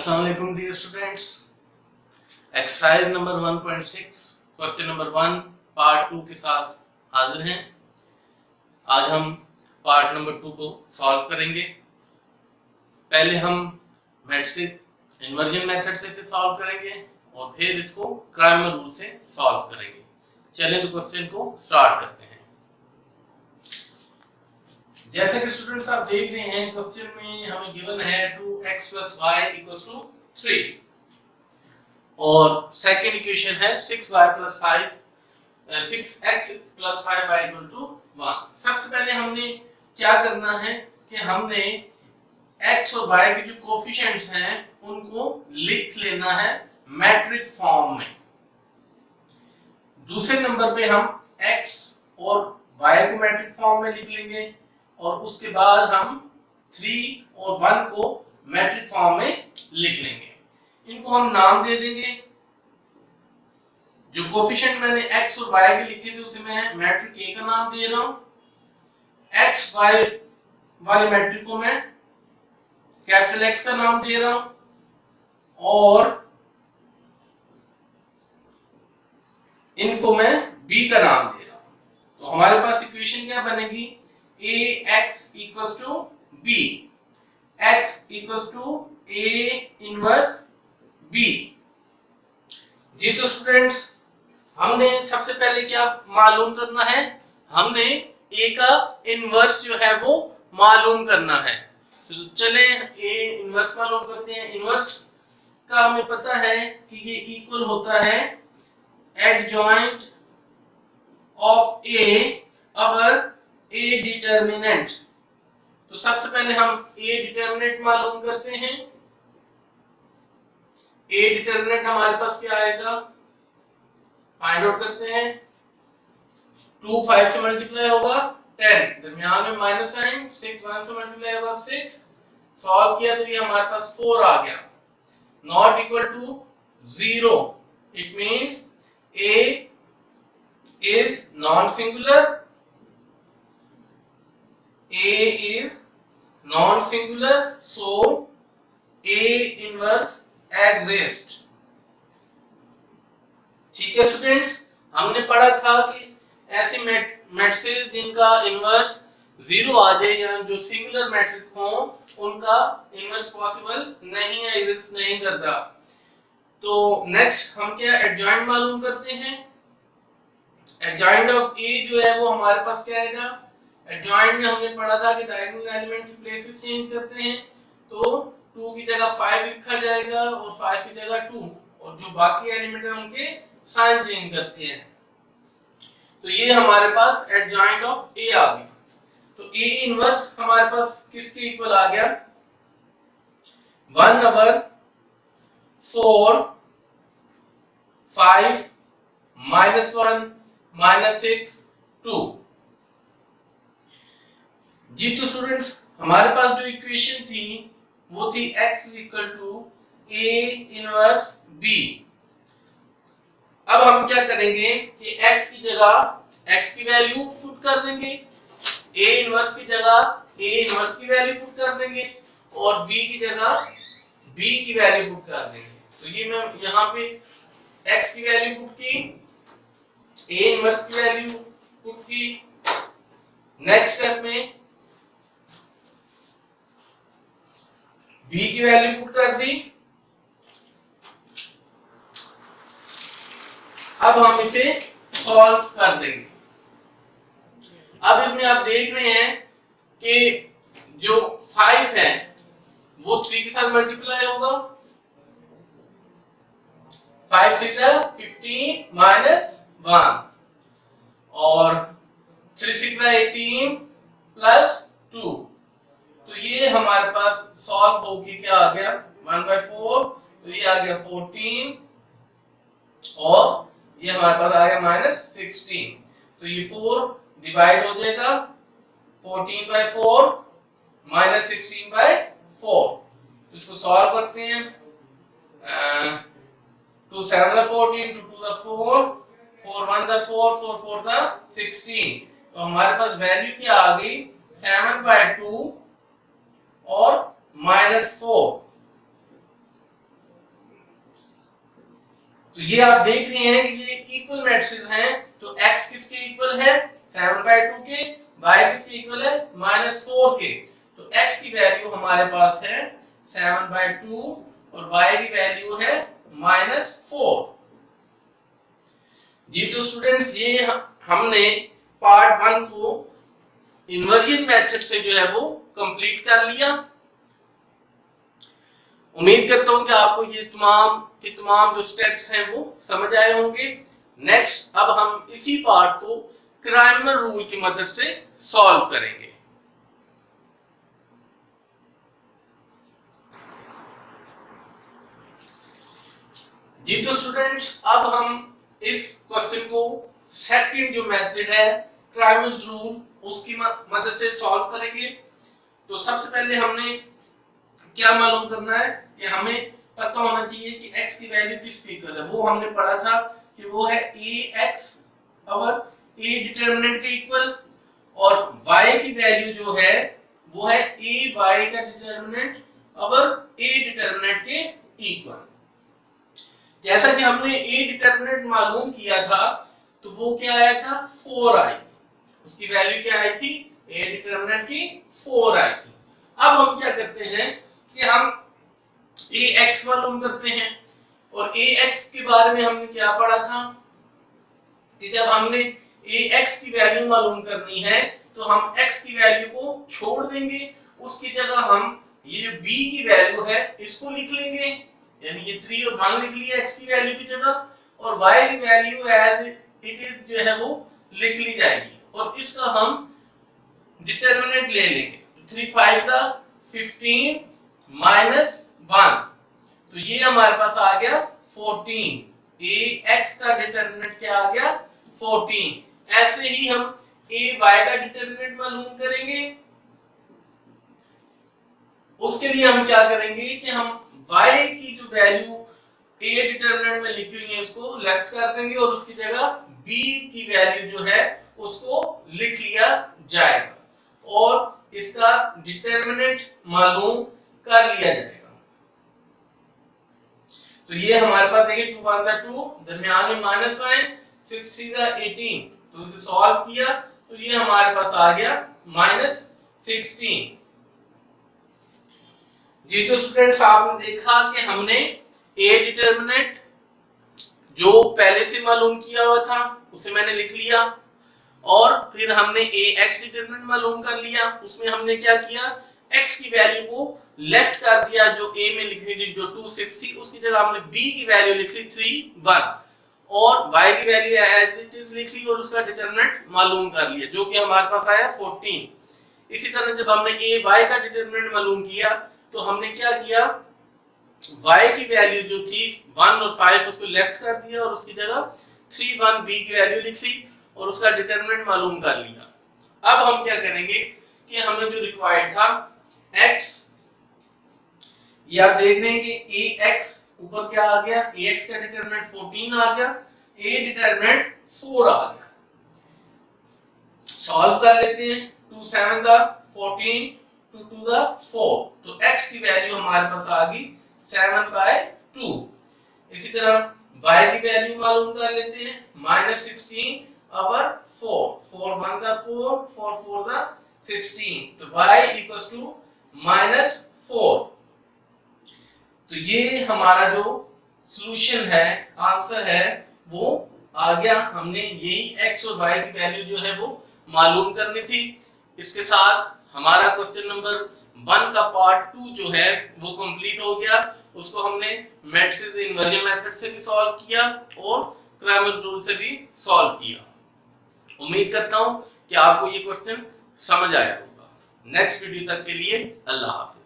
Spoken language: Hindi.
अस्सलाम वालेकुम dear students. Exercise number 1.6 question number 1 part 2 के साथ हाजिर हैं। आज हम पार्ट नंबर 2 को सॉल्व करेंगे। पहले हम मैट्रिक्स इन्वर्जन मेथड से इसे सॉल्व करेंगे और फिर इसको क्राइमर रूल से सॉल्व करेंगे। चलिए तो क्वेश्चन को स्टार्ट करते हैं। जैसे कि स्टूडेंट्स आप देख रहे हैं क्वेश्चन में हमें गिवन है 2x + y = 3 और सेकंड इक्वेशन है 6x + 5y = 1। सबसे पहले हमने क्या करना है कि हमने x और y के जो कोफिशिएंट्स हैं उनको लिख लेना है मैट्रिक फॉर्म में। दूसरे नंबर पे हम x और y को मैट्रिक फॉर्म में लिख लेंगे और उसके बाद हम 3 और 1 को मैट्रिक फॉर्म में लिख लेंगे। इनको हम नाम दे देंगे। जो कोफिशिएंट मैंने x और y के लिखे थे उसे मैं मैट्रिक A का नाम दे रहा हूं। x y वाले मैट्रिक को मैं कैपिटल X का नाम दे रहा हूं और इनको मैं B का नाम दे रहा हूं। तो हमारे पास इक्वेशन क्या बनेगी? Ax = B, x = A inverse B। जी तो स्टूडेंट्स हमने सबसे पहले क्या मालूम करना है? हमने A का इनवर्स जो है वो मालूम करना है। तो चले A इनवर्स मालूम करते हैं। इनवर्स का हमें पता है कि ये इक्वल होता है adjoint of A our A determinant. तो सबसे पहले हम A डिटर्मिनेंट मालूम करते हैं। A डिटर्मिनेंट हमारे पास क्या आएगा? फाइंड आउट करते हैं। 2 5 से मल्टीप्लाई होगा 10, दरमियान में माइनस साइन, 6 1 से मल्टीप्लाई होगा 6। सॉल्व किया तो ये हमारे पास 4 आ गया। Not equal to 0, it means A is non singular, A is non singular, so A inverse exists। ठीक है स्टूडेंट्स, हमने पढ़ा था कि ऐसे मैट्रिसेस जिनका इनवर्स 0 आ जाए या जो सिंगुलर मैट्रिक हो उनका इनवर्स पॉसिबल नहीं है, एग्जिस्ट नहीं करता। तो नेक्स्ट हम क्या एडजॉइंट मालूम करते हैं। एडजॉइंट ऑफ A जो है वो हमारे पास क्या आएगा? एडजॉइंट में हमने पढ़ा था कि डायगोनल एलिमेंट की प्लेसेस चेंज करते हैं। तो 2 की जगह 5 लिखा जाएगा और 5 की जगह 2 और जो बाकी एलिमेंट है उनके साइन चेंज करते हैं। तो ये हमारे पास एडजॉइंट ऑफ A आ गया। तो A इनवर्स हमारे पास किसके इक्वल आ गया? 1/4 5 -1 -6 2। जी तो स्टूडेंट्स हमारे पास जो इक्वेशन थी वो थी x = A इनवर्स B। अब हम क्या करेंगे कि x की जगह x की वैल्यू पुट कर देंगे, A इनवर्स की जगह A इनवर्स की वैल्यू पुट कर देंगे और B की जगह B की वैल्यू पुट कर देंगे। तो ये मैं यहाँ पे x की वैल्यू पुट की, A इनवर्स की वैल्यू पुट की। नेक्स्ट स्टेप में B की वैल्यू पुट कर दी। अब हम इसे सॉल्व कर देंगे। अब इसमें आप देख रहे हैं कि जो 5 है वो 3 के साथ मल्टीप्लाई होगा। 5 3 15 -1 और 3 6 18 +2। तो ये हमारे पास सॉल्व होके क्या आ गया? 1/4। तो ये आ गया 14 और ये हमारे पास आ गया -16। तो ये 4 डिवाइड हो जाएगा 14/4 -16/4। तो इसको सॉल्व करते हैं। 2 7 14, 2 4, 4 1 4, 4 4 16। तो हमारे पास वैल्यू क्या आ गई? 7/2 और -4। तो ये आप देख रहे हैं कि ये इक्वल मैट्रिसेस हैं, तो x किसके इक्वल है 7/2 के, y किसके इक्वल है -4 के। तो x की वैल्यू हमारे पास है 7/2 और y की वैल्यू है -4। जी तो स्टूडेंट्स ये हमने पार्ट 1 को इन्वर्जन मेथड से जो है वो कंप्लीट कर लिया। उम्मीद करता हूं कि आपको ये तमाम जो स्टेप्स हैं वो समझ आए होंगे। नेक्स्ट अब हम इसी पार्ट को क्राइमर रूल की मदद से सॉल्व करेंगे। जी तो स्टूडेंट्स अब हम इस क्वेश्चन को सेकंड जो मेथड है क्राइमर रूल उसकी मदद से सॉल्व करेंगे। तो सबसे पहले हमने क्या मालूम करना है कि हमें पता होना चाहिए कि x की वैल्यू किसके इक्वल है। वो हमने पढ़ा था कि वो है ax और a डिटरमिनेंट के इक्वल, और y की वैल्यू जो है वो है ay का डिटरमिनेंट और a डिटरमिनेंट के इक्वल। जैसा कि हमने a डिटरमिनेंट मालूम किया था तो वो क्या आया था 4 आई, उसकी वैल्यू क्या आई थी a डिटरमिनेंट की 4 आई थी। अब हम क्या करते हैं कि हम ax मालूम करते हैं, और ax के बारे में हमने क्या पढ़ा था कि जब हमने ax की वैल्यू मालूम करनी है तो हम x की वैल्यू को छोड़ देंगे, उसकी जगह हम ये जो b की वैल्यू है इसको लिख लेंगे, यानी ये 3 और 1 लिख लिया x की वैल्यू की जगह, और y की वैल्यू एज इट इज जो है वो लिख ली जाएगी, और इसका हम डिटरमिनेंट ले लेंगे। 3 5 का 15 -1, तो ये हमारे पास आ गया 14। ax का डिटरमिनेंट क्या आ गया 14। ऐसे ही हम ay का डिटरमिनेंट मालूम करेंगे। उसके लिए हम क्या करेंगे कि हम y की जो वैल्यू a डिटरमिनेंट में लिखी हुई है इसको लेफ्ट कर देंगे, और उसकी जगह b की वैल्यू जो है उसको लिख लिया जाएगा, और इसका डिटरमिनेंट मालूम कर लिया जाएगा। तो ये हमारे पास देखिए 2 1 2 दरमियान में माइनस आए, 6 3 18, तो इसे सॉल्व किया तो ये हमारे पास आ गया -16। जी तो स्टूडेंट्स आपने देखा कि हमने a डिटरमिनेंट जो पहले से मालूम किया हुआ था उसे मैंने लिख लिया, और फिर हमने ax डिटरमिनेंट मालूम कर लिया। उसमें हमने क्या किया x की वैल्यू को लेफ्ट कर दिया, जो a में लिखनी थी जो 260 उसकी जगह हमने b की वैल्यू लिख ली 3 1, और y की वैल्यू एज इट इज लिख ली और उसका डिटरमिनेंट मालूम कर लिया जो कि हमारे पास आया 14। इसी तरह जब हमने ay का डिटरमिनेंट मालूम किया तो हमने क्या किया y की वैल्यू जो थी 1 और 5 उसको लेफ्ट कर दिया और उसकी जगह 3 1 b की वैल्यू लिख ली और उसका डिटरमिनेंट मालूम कर लिया। अब हम क्या करेंगे कि हमें जो रिक्वायर्ड था x, या देख रहे हैं कि ax ऊपर क्या आ गया ax का डिटरमिनेंट 14 आ गया, a डिटरमिनेंट 4 आ गया। सॉल्व कर लेते हैं, 2 7 का 14 2 2 का 4, तो x की वैल्यू हमारे पास आ गई 7/2। इसी तरह y की वैल्यू मालूम कर लेते हैं -16 over 4, 4 1 का 4 4 4 का 16, तो y equals to -4। तो ये हमारा जो सॉल्यूशन है आंसर है वो आ गया। हमने यही x और y की वैल्यू जो है वो मालूम करनी थी। इसके साथ हमारा क्वेश्चन नंबर 1 का पार्ट 2 जो है वो कंप्लीट हो गया। उसको हमने मैट्रिसेस इन्वर्जन मेथड से भी सॉल्व किया और क्राइमर रूल से भी सॉल्व किया। उम्मीद करता हूं कि आपको ये क्वेश्चन समझ आया होगा। नेक्स्ट वीडियो तक के लिए अल्लाह हाफिज।